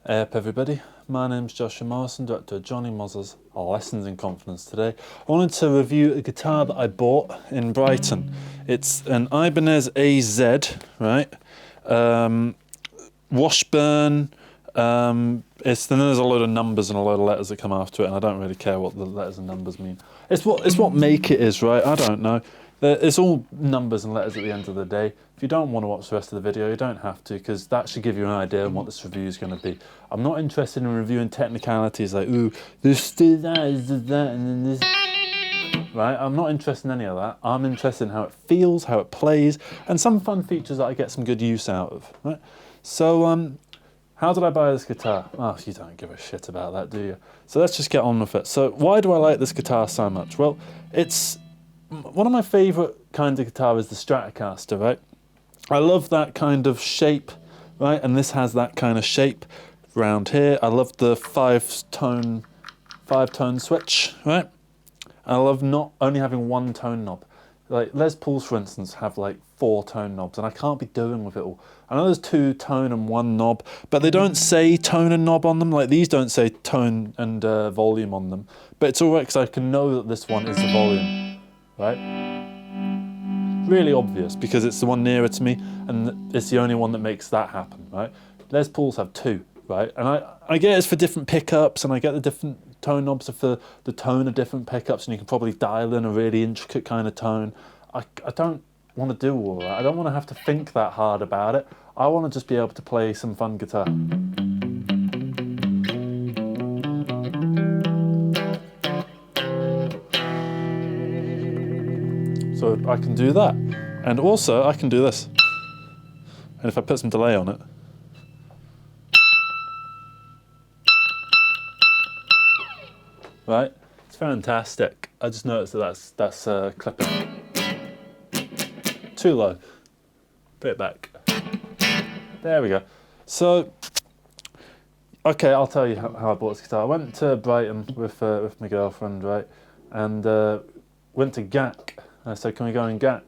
Hey up everybody, my name's Joshua Morrison, director of Johnny Moz's Lessons in Confidence. Today I wanted to review a guitar that I bought in Brighton. It's an Ibanez AZ, right? Washburn, there's a load of numbers and a load of letters that come after it, and I don't really care what the letters and numbers mean. It's what make it is, right? I don't know. It's all numbers and letters at the end of the day. If you don't want to watch the rest of the video, you don't have to, because that should give you an idea of what this review is going to be. I'm not interested in reviewing technicalities like, ooh, this did that, this did that, and then this. Right? I'm not interested in any of that. I'm interested in how it feels, how it plays, and some fun features that I get some good use out of. Right? So, how did I buy this guitar? Oh, you don't give a shit about that, do you? So let's just get on with it. So why do I like this guitar so much? Well, it's one of my favourite kinds of guitar is the Stratocaster, right? I love that kind of shape, right? And this has that kind of shape round here. I love the five tone switch, right? I love not only having one tone knob. Like Les Pauls, for instance, have like 4 tone knobs, and I can't be doing with it all. I know there's 2 tone and 1 knob, but they don't say tone and knob on them. Like these don't say tone and volume on them. But it's all right because I can know that this one is the volume, right? Really obvious because it's the one nearer to me, and it's the only one that makes that happen, right? Les Pauls have 2, right? And I get it's for different pickups, and I get the different tone knobs are for the tone of different pickups, and you can probably dial in a really intricate kind of tone. I don't want to do all that. I don't want to have to think that hard about it. I want to just be able to play some fun guitar. So I can do that. And also I can do this. And if I put some delay on it, right? It's fantastic. I just noticed that that's clipping. Too low. Put it back. There we go. So, okay, I'll tell you how I bought this guitar. I went to Brighton with my girlfriend, right? And went to GAC. I said, can we go in GAC?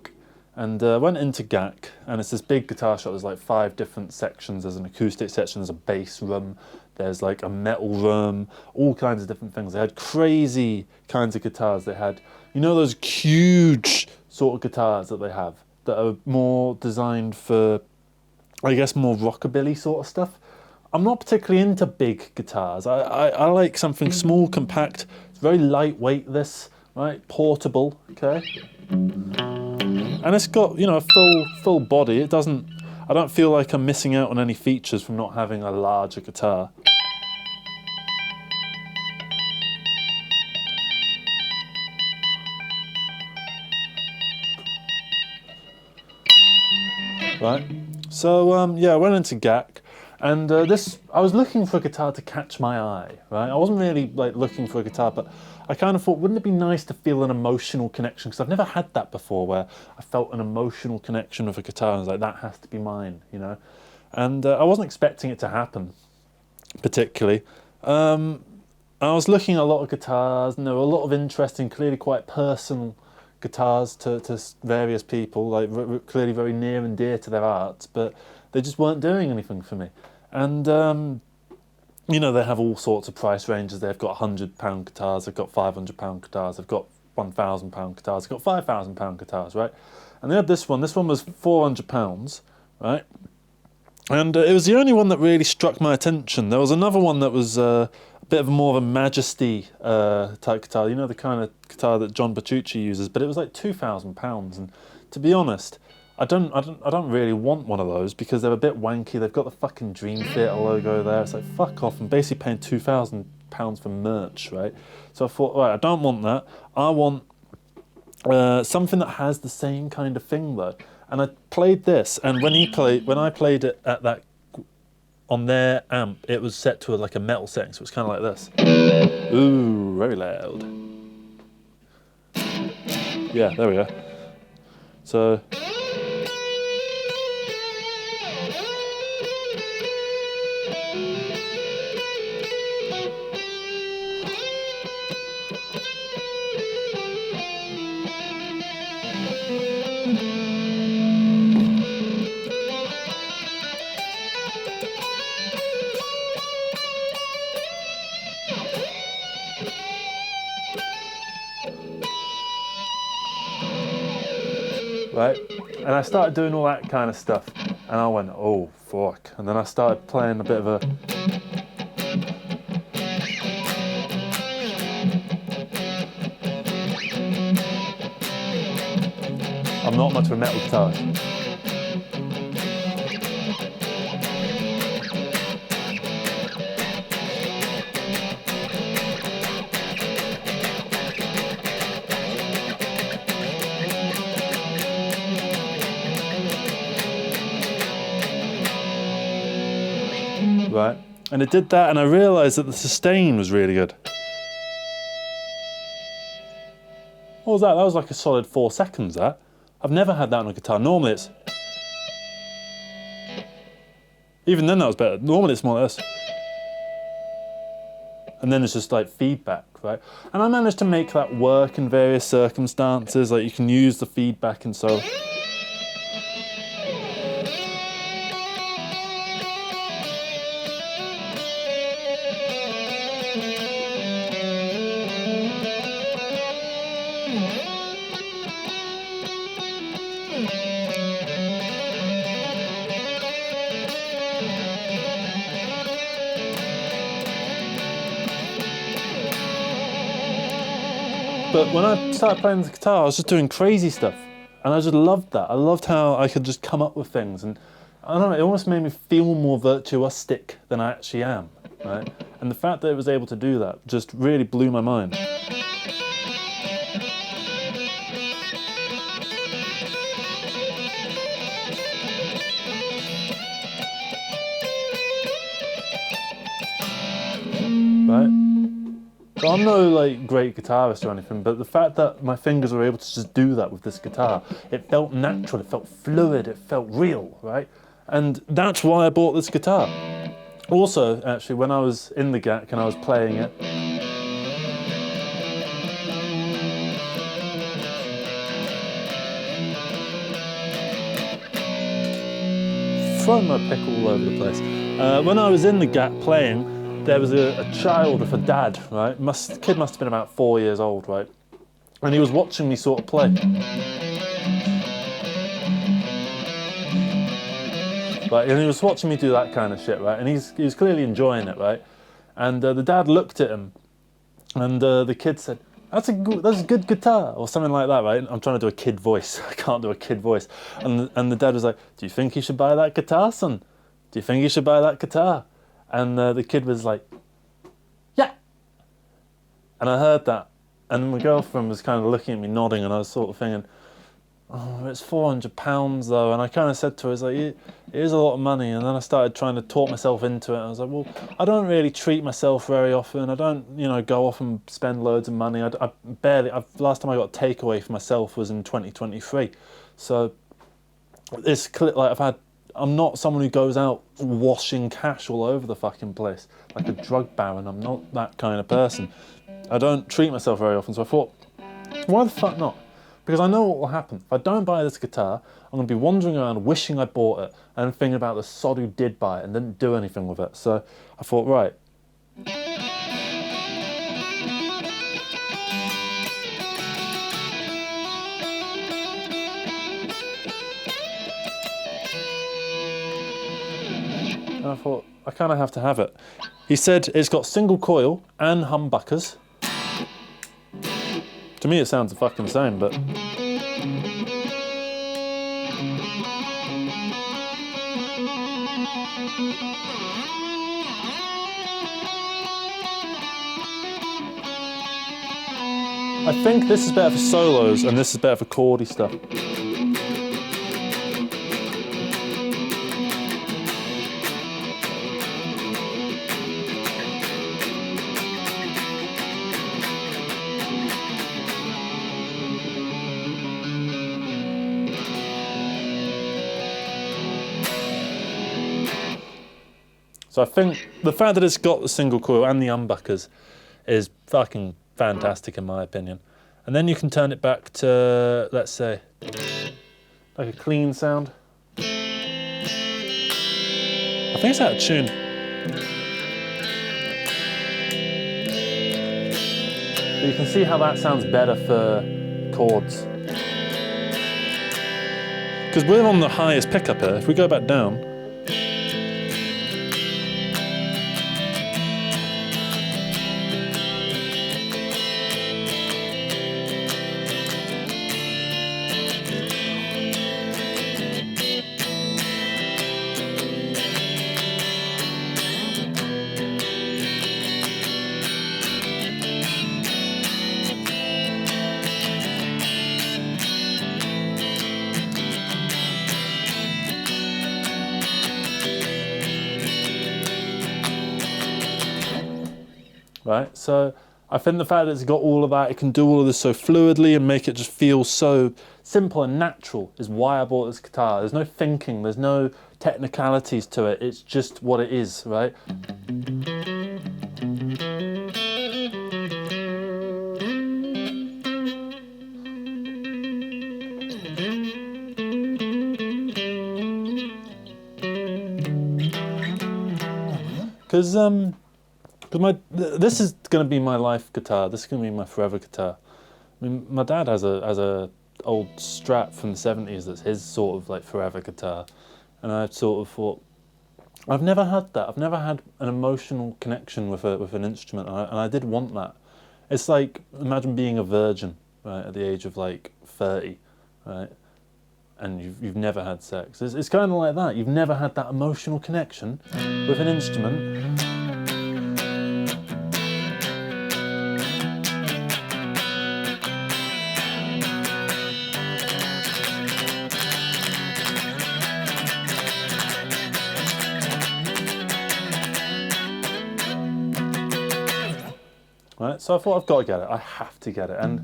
And went into GAC, and it's this big guitar shop. There's like 5 different sections. There's an acoustic section, there's a bass room, there's like a metal room, all kinds of different things. They had crazy kinds of guitars. They had, you know, those huge sort of guitars that they have that are more designed for, I guess, more rockabilly sort of stuff. I'm not particularly into big guitars. I like something small, compact. It's very lightweight, this, right? Portable, okay? And it's got, you know, a full body. It doesn't, I don't feel like I'm missing out on any features from not having a larger guitar. Right, so yeah, I went into GAC, and I was looking for a guitar to catch my eye, right? I wasn't really like looking for a guitar, but I kind of thought, wouldn't it be nice to feel an emotional connection? Because I've never had that before, where I felt an emotional connection with a guitar, and I was like, that has to be mine, you know? And I wasn't expecting it to happen, particularly. I was looking at a lot of guitars, and there were a lot of interesting, clearly quite personal guitars to various people, like clearly very near and dear to their hearts, but they just weren't doing anything for me. And you know, they have all sorts of price ranges. They've got £100 guitars, they've got £500 guitars, they've got £1,000 guitars, they've got £5,000 guitars, right? And they had this one was £400, right? And it was the only one that really struck my attention. There was another one that was a bit of more of a Majesty type guitar, you know, the kind of guitar that John Petrucci uses, but it was like £2,000. And to be honest, I don't really want one of those because they're a bit wanky. They've got the fucking Dream Theater logo there. It's like, fuck off. I'm basically paying £2,000 for merch, right? So I thought, right, I don't want that. I want something that has the same kind of thing though. And I played this, and when I played it at that, on their amp, it was set to like a metal setting, so it's kind of like this. Ooh, very loud. Yeah, there we go. So. right? And I started doing all that kind of stuff, and I went, oh fuck. And then I started playing a bit of a, I'm not much of a metal guitarist. Right, and it did that, and I realised that the sustain was really good. What was that? That was like a solid 4 seconds, that. I've never had that on a guitar. Normally it's... Even then that was better. Normally it's more like this. And then it's just like feedback, right? And I managed to make that work in various circumstances, like you can use the feedback and so... But when I started playing the guitar, I was just doing crazy stuff. And I just loved that. I loved how I could just come up with things. And I don't know, it almost made me feel more virtuosic than I actually am, right? And the fact that it was able to do that just really blew my mind. Right? So I'm no like great guitarist or anything, but the fact that my fingers were able to just do that with this guitar, it felt natural, it felt fluid, it felt real, right? And that's why I bought this guitar. Also, actually, when I was in the GAC and I was playing it, throwing my pick all over the place. When I was in the GAC playing, there was a child with a dad, right? Kid must have been about 4 years old, right? And he was watching me sort of play. Right, and he was watching me do that kind of shit, right? And he was clearly enjoying it, right? And the dad looked at him, and the kid said, that's a good guitar, or something like that, right? I'm trying to do a kid voice. I can't do a kid voice. And the dad was like, do you think you should buy that guitar, son? Do you think you should buy that guitar? And the kid was like, yeah. And I heard that, and my girlfriend was kind of looking at me, nodding, and I was sort of thinking, oh, it's £400 though. And I kind of said to her, it's like, it is a lot of money. And then I started trying to talk myself into it. I was like, well, I don't really treat myself very often. I don't, you know, go off and spend loads of money. I barely, last time I got a takeaway for myself was in 2023. So it's like I'm not someone who goes out washing cash all over the fucking place like a drug baron. I'm not that kind of person. I don't treat myself very often, so I thought, why the fuck not? Because I know what will happen. If I don't buy this guitar, I'm going to be wandering around wishing I bought it and thinking about the sod who did buy it and didn't do anything with it. So I thought, right. And I thought, I kind of have to have it. He said it's got single coil and humbuckers. To me it sounds the fucking same, but... I think this is better for solos and this is better for chordy stuff. So I think the fact that it's got the single coil and the humbuckers is fucking fantastic in my opinion. And then you can turn it back to, let's say, like a clean sound. I think it's out of tune. But you can see how that sounds better for chords. because we're on the highest pickup here. If we go back down, right? So I think the fact that it's got all of that, it can do all of this so fluidly and make it just feel so simple and natural is why I bought this guitar. There's no thinking, there's no technicalities to it, it's just what it is, right? Because this is going to be my life guitar. This is going to be my forever guitar. I mean, my dad has a old Strat from the 70s that's his sort of like forever guitar, and I sort of thought, I've never had that. I've never had an emotional connection with an instrument, and I did want that. It's like, imagine being a virgin, right, at the age of like 30, right, and you've never had sex. It's kind of like that. You've never had that emotional connection with an instrument. Right, so I thought, I've got to get it. I have to get it, and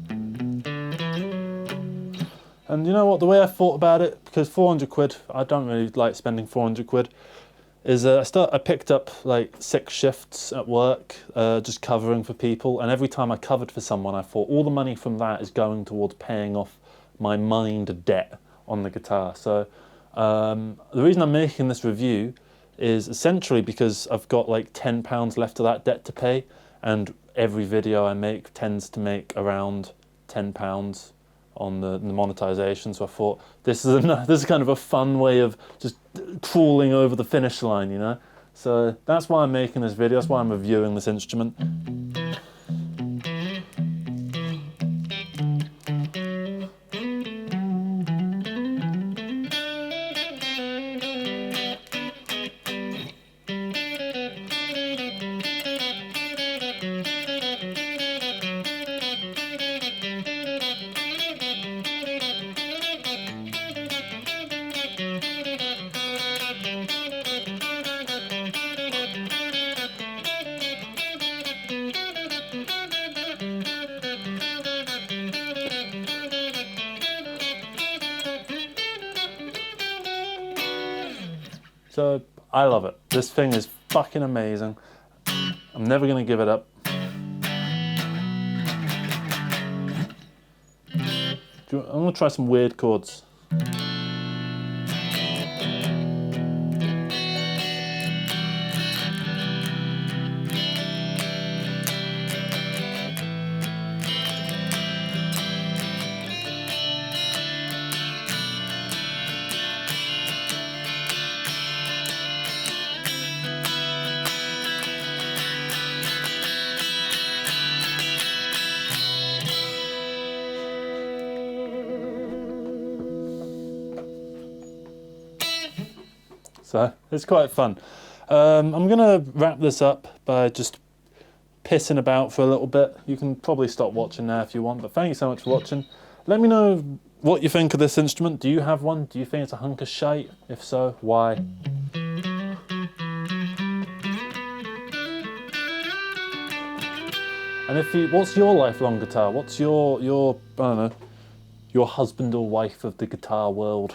you know what? The way I thought about it, because 400 quid, I don't really like spending 400 quid. Is I picked up like 6 shifts at work, just covering for people, and every time I covered for someone, I thought all the money from that is going towards paying off my mind debt on the guitar. So the reason I'm making this review is essentially because I've got like £10 left of that debt to pay, and every video I make tends to make around £10 on the monetization. So I thought this is kind of a fun way of just crawling over the finish line, you know. So that's why I'm making this video. That's why I'm reviewing this instrument. So I love it. This thing is fucking amazing. I'm never gonna give it up. I'm gonna try some weird chords. So it's quite fun. I'm gonna wrap this up by just pissing about for a little bit. You can probably stop watching now if you want, but thank you so much for watching. Let me know what you think of this instrument. Do you have one? Do you think it's a hunk of shite? If so, why? And what's your lifelong guitar? What's your I don't know, your husband or wife of the guitar world?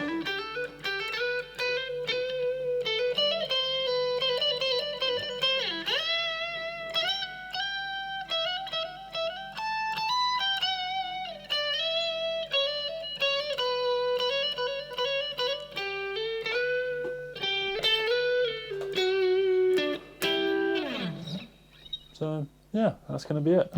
So yeah, that's going to be it.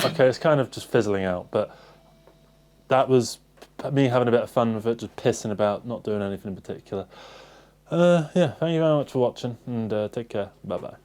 Okay, it's kind of just fizzling out, but that was me having a bit of fun with it, just pissing about, not doing anything in particular. Yeah, thank you very much for watching, and take care. Bye-bye.